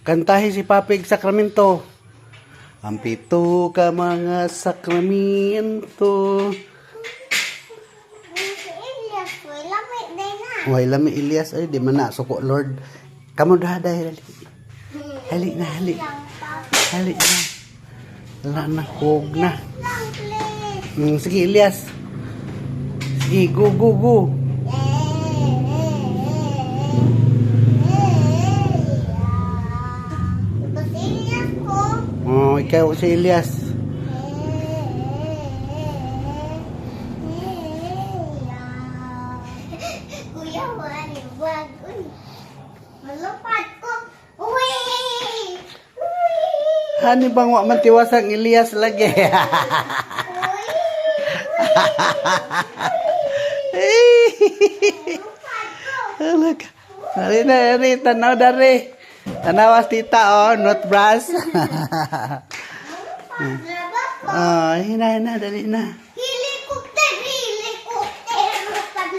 Kantahin si Papig Sakramento. Ang pito ka mga sakramento. Way lami Elias ay di man na suko Lord. Kamu dah dahil. Hali na. Wala na hog na. Sige Elias. Sige go. Oh, ikaw si Elias. Kuya, wag. Malupad ko. Uy! Hani bang wa man tiwasang Elias lagi. Alag. Dari tanaw dari. Tanawas tita not brass. Oh, hina dali na.